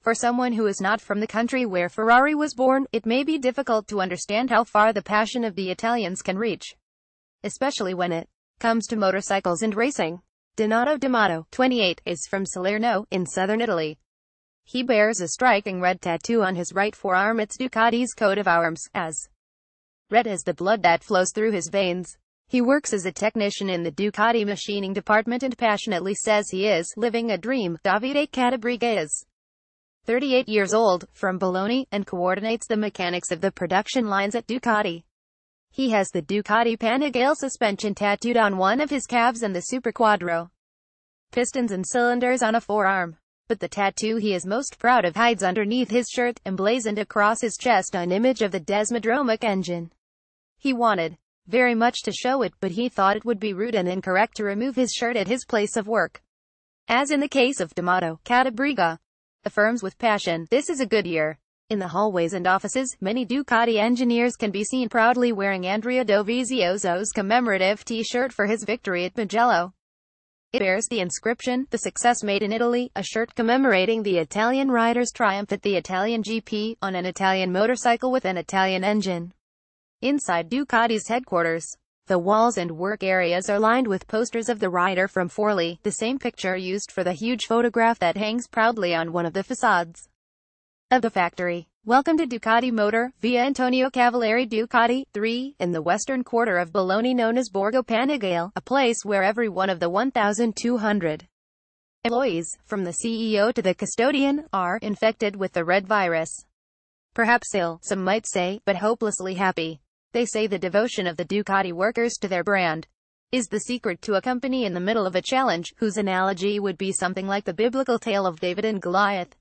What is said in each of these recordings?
For someone who is not from the country where Ferrari was born, it may be difficult to understand how far the passion of the Italians can reach, especially when it comes to motorcycles and racing. Donato D'Amato, 28, is from Salerno, in southern Italy. He bears a striking red tattoo on his right forearm. It's Ducati's coat of arms, as red as the blood that flows through his veins. He works as a technician in the Ducati machining department and passionately says he is living a dream. Davide Cattabriga is 38 years old, from Bologna, and coordinates the mechanics of the production lines at Ducati. He has the Ducati Panigale suspension tattooed on one of his calves and the Super Quattro pistons and cylinders on a forearm. But the tattoo he is most proud of hides underneath his shirt, emblazoned across his chest an image of the Desmodromic engine. He wanted very much to show it, but he thought it would be rude and incorrect to remove his shirt at his place of work. As in the case of D'Amato, Cattabriga affirms with passion, this is a good year. In the hallways and offices, many Ducati engineers can be seen proudly wearing Andrea Dovizioso's commemorative T-shirt for his victory at Mugello. It bears the inscription, "The success made in Italy," a shirt commemorating the Italian rider's triumph at the Italian GP, on an Italian motorcycle with an Italian engine. Inside Ducati's headquarters, the walls and work areas are lined with posters of the rider from Forlì, the same picture used for the huge photograph that hangs proudly on one of the facades of the factory. Welcome to Ducati Motor, via Antonio Cavalieri Ducati, 3, in the western quarter of Bologna known as Borgo Panigale, a place where every one of the 1,200 employees, from the CEO to the custodian, are infected with the red virus. Perhaps ill, some might say, but hopelessly happy. They say the devotion of the Ducati workers to their brand is the secret to a company in the middle of a challenge, whose analogy would be something like the biblical tale of David and Goliath.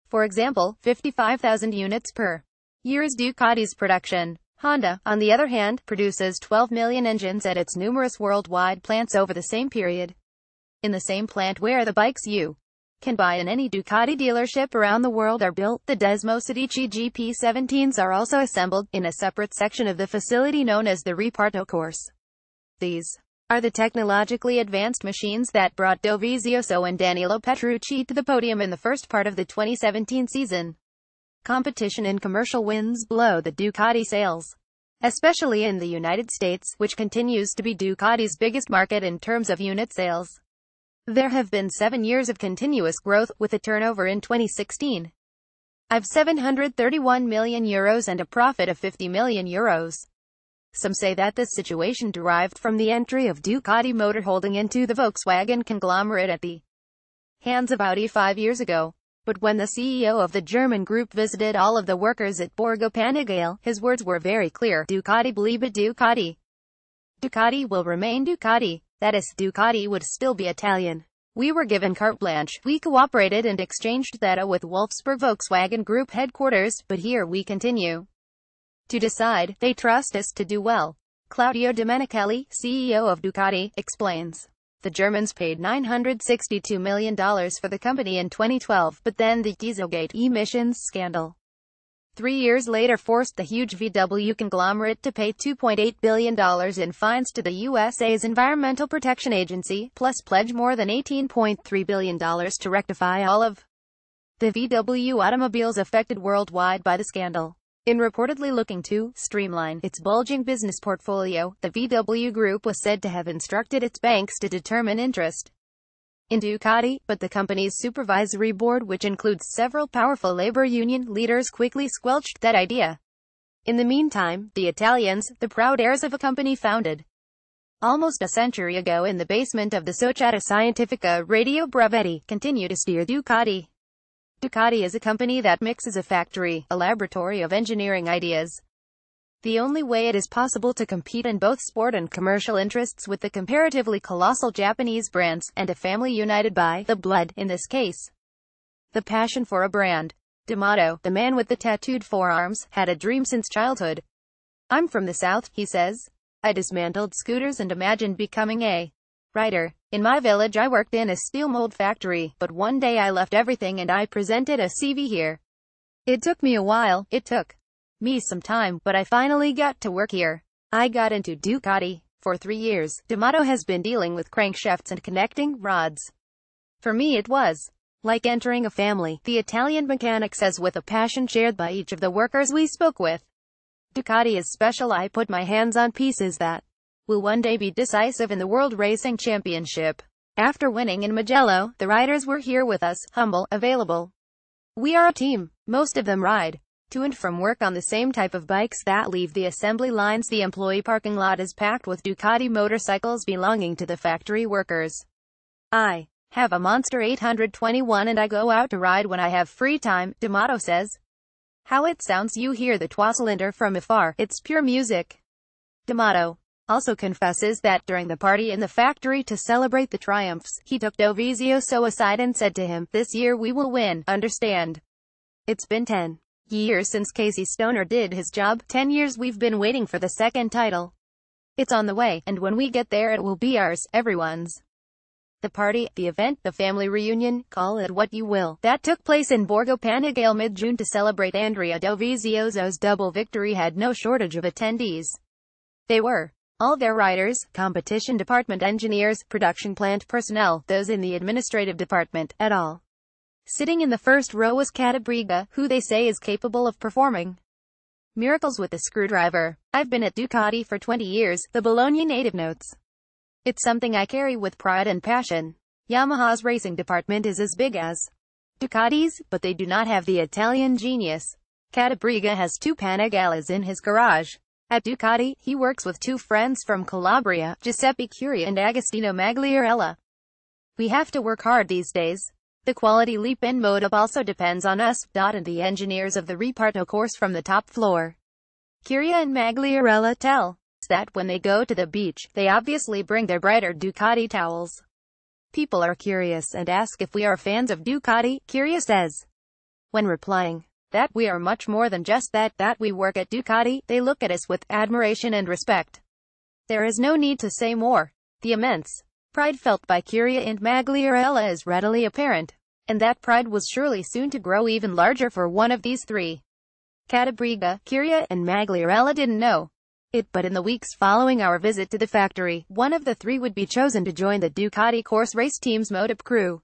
For example, 55,000 units per year is Ducati's production. Honda, on the other hand, produces 12 million engines at its numerous worldwide plants over the same period. In the same plant where the bikes you can buy in any Ducati dealership around the world are built, the Desmosedici GP17s are also assembled, in a separate section of the facility known as the Reparto Course. These are the technologically advanced machines that brought Dovizioso and Danilo Petrucci to the podium in the first part of the 2017 season. Competition and commercial wins blow the Ducati sales, especially in the United States, which continues to be Ducati's biggest market in terms of unit sales. There have been 7 years of continuous growth, with a turnover in 2016 of €731 million and a profit of €50 million. Some say that this situation derived from the entry of Ducati Motor Holding into the Volkswagen conglomerate at the hands of Audi 5 years ago. But when the CEO of the German group visited all of the workers at Borgo Panigale, his words were very clear: Ducati bliebe Ducati. Ducati will remain Ducati. That is, Ducati would still be Italian. We were given carte blanche. We cooperated and exchanged data with Wolfsburg Volkswagen Group headquarters, but here we continue to decide. They trust us to do well. Claudio Domenicali, CEO of Ducati, explains. The Germans paid $962 million for the company in 2012, but then the Dieselgate emissions scandal 3 years later forced the huge VW conglomerate to pay $2.8 billion in fines to the USA's Environmental Protection Agency, plus pledge more than $18.3 billion to rectify all of the VW automobiles affected worldwide by the scandal. In reportedly looking to streamline its bulging business portfolio, the VW Group was said to have instructed its banks to determine interest in Ducati, but the company's supervisory board, which includes several powerful labor union leaders, quickly squelched that idea. In the meantime, the Italians, the proud heirs of a company founded almost a century ago in the basement of the Società Scientifica Radio Brevetti, continue to steer Ducati. Ducati is a company that mixes a factory, a laboratory of engineering ideas. The only way it is possible to compete in both sport and commercial interests with the comparatively colossal Japanese brands, and a family united by the blood, in this case, the passion for a brand. D'Amato, the man with the tattooed forearms, had a dream since childhood. I'm from the South, he says. I dismantled scooters and imagined becoming a rider. In my village I worked in a steel mold factory, but one day I left everything and I presented a CV here. It took me a while, it took me some time, but I finally got to work here. I got into Ducati. For 3 years, D'Amato has been dealing with crankshafts and connecting rods. For me it was like entering a family, the Italian mechanic says with a passion shared by each of the workers we spoke with. Ducati is special. I put my hands on pieces that will one day be decisive in the World Racing Championship. After winning in Mugello, the riders were here with us, humble, available. We are a team. Most of them ride to and from work on the same type of bikes that leave the assembly lines. The employee parking lot is packed with Ducati motorcycles belonging to the factory workers. I have a Monster 821 and I go out to ride when I have free time, D'Amato says. How it sounds. You hear the twelve-cylinder from afar. It's pure music. D'Amato also confesses that during the party in the factory to celebrate the triumphs, he took Dovizioso aside and said to him, "This year we will win, understand? It's been 10 years since Casey Stoner did his job. 10 years we've been waiting for the second title. It's on the way, and when we get there it will be ours, everyone's." The party, the event, the family reunion, call it what you will, that took place in Borgo Panigale mid-June to celebrate Andrea Dovizioso's double victory had no shortage of attendees. They were all their riders, competition department engineers, production plant personnel, those in the administrative department, et al. Sitting in the first row was Catabriga, who they say is capable of performing miracles with a screwdriver. "I've been at Ducati for 20 years, the Bologna native notes. It's something I carry with pride and passion. Yamaha's racing department is as big as Ducati's, but they do not have the Italian genius." Catabriga has 2 Panigales in his garage. At Ducati, he works with 2 friends from Calabria, Giuseppe Curia and Agostino Magliarella. "We have to work hard these days. The quality leap in motor also depends on us, and the engineers of the Reparto course from the top floor." Curia and Magliarella tell that when they go to the beach, they obviously bring their brighter Ducati towels. "People are curious and ask if we are fans of Ducati," Curia says. When replying that we are much more than just that we work at Ducati, they look at us with admiration and respect. There is no need to say more. The immense pride felt by Curia and Magliarella is readily apparent, and that pride was surely soon to grow even larger for one of these 3. Catabriga, Curia, and Magliarella didn't know it, but in the weeks following our visit to the factory, one of the 3 would be chosen to join the Ducati course race team's motor crew.